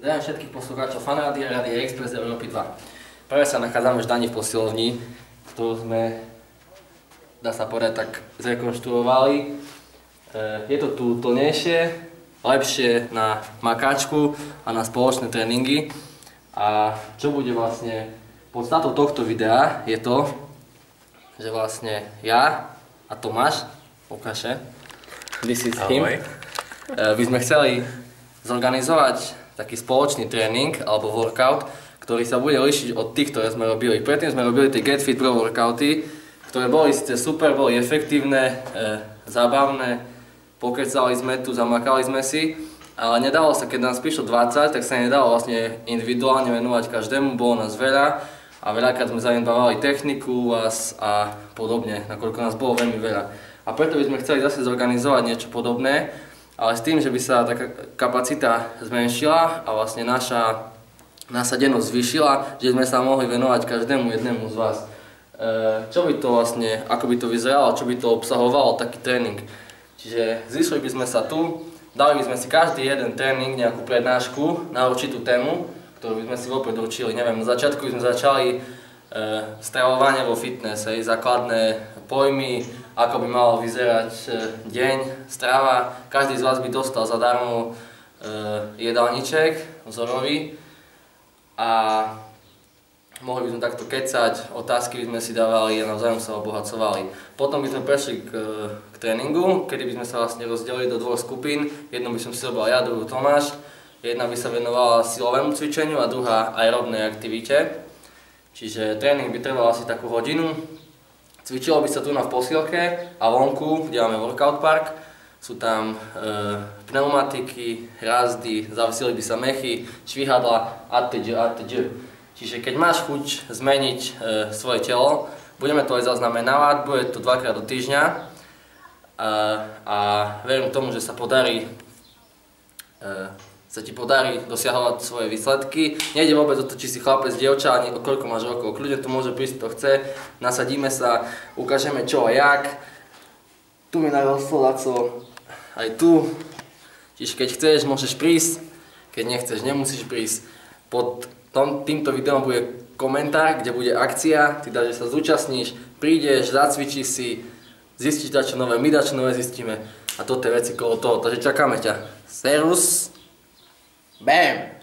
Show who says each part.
Speaker 1: Zdravím všetkých poslucháčov Fanrádia Rádia Express Európy 2. Práve sa nachádzame v Ždani v posilovni, ktorú sme, dá sa povedať, tak zrekonštruovali. Je to tu plnejšie, lepšie na makáčku a na spoločné tréningy. A čo bude vlastne podstatou tohto videa je to, že vlastne ja a Tomáš, ukáže, this is him, by sme chceli zorganizovať taký spoločný tréning alebo workout, ktorý sa bude líšiť od tých, ktoré sme robili. Predtým sme robili tie Get Fit Pro workouty, ktoré boli síce super, boli efektívne, zábavné, pokecali sme tu, zamakali sme si, ale nedalo sa, keď nás prišlo 20, tak sa nedalo vlastne individuálne venovať každému, bolo nás veľa a veľakrát sme zanedbávali techniku a podobne, nakoľko nás bolo veľmi veľa. A preto by sme chceli zase zorganizovať niečo podobné, ale s tým, že by sa tá kapacita zmenšila a vlastne naša násadenosť zvýšila, že sme sa mohli venovať každému jednému z vás. Čo by to vlastne, ako by to vyzeralo, čo by to obsahovalo, taký tréning. Čiže zišli by sme sa tu, dali by sme si každý jeden tréning, nejakú prednášku na určitú tému, ktorú by sme si vopred určili. Neviem, na začiatku by sme začali stravovanie vo fitnesse, základné pojmy, ako by malo vyzerať deň, strava. Každý z vás by dostal zadarmo jedálniček vzorový a mohli by sme takto kecať, otázky by sme si dávali a navzájom sa obohacovali. Potom by sme prešli k tréningu, kedy by sme sa vlastne rozdelili do dvoch skupín. Jednu by som si robil ja, druhú Tomáš. Jedna by sa venovala silovému cvičeniu a druhá aerobnej aktivite. Čiže tréning by trval asi takú hodinu. Cvičilo by sa tu v posilke a vonku, kde máme workout park. Sú tam pneumatiky, rázdy, zavisili by sa mechy, švihadla atď. Čiže keď máš chuť zmeniť svoje telo, budeme to aj zaznamenávať, bude to 2-krát do týždňa a verím tomu, že sa ti podarí dosiahovať svoje výsledky. Nejde vôbec o to, či si chlapec, dievča, ani o koľko máš rokov. Kľudne tu môže prísť, kto chce. Nasadíme sa, ukážeme čo a jak. Tu mi narostlo Laco, aj tu. Čiže keď chceš, môžeš prísť. Keď nechceš, nemusíš prísť. Pod týmto videom bude komentár, kde bude akcia. Ty dáš, že sa zúčastníš, prídeš, zacvičíš si, zistíš dačo nové, my dačo nové zistíme. A toto je veci kolo toho, takže čakáme ťa. Servus! Bam!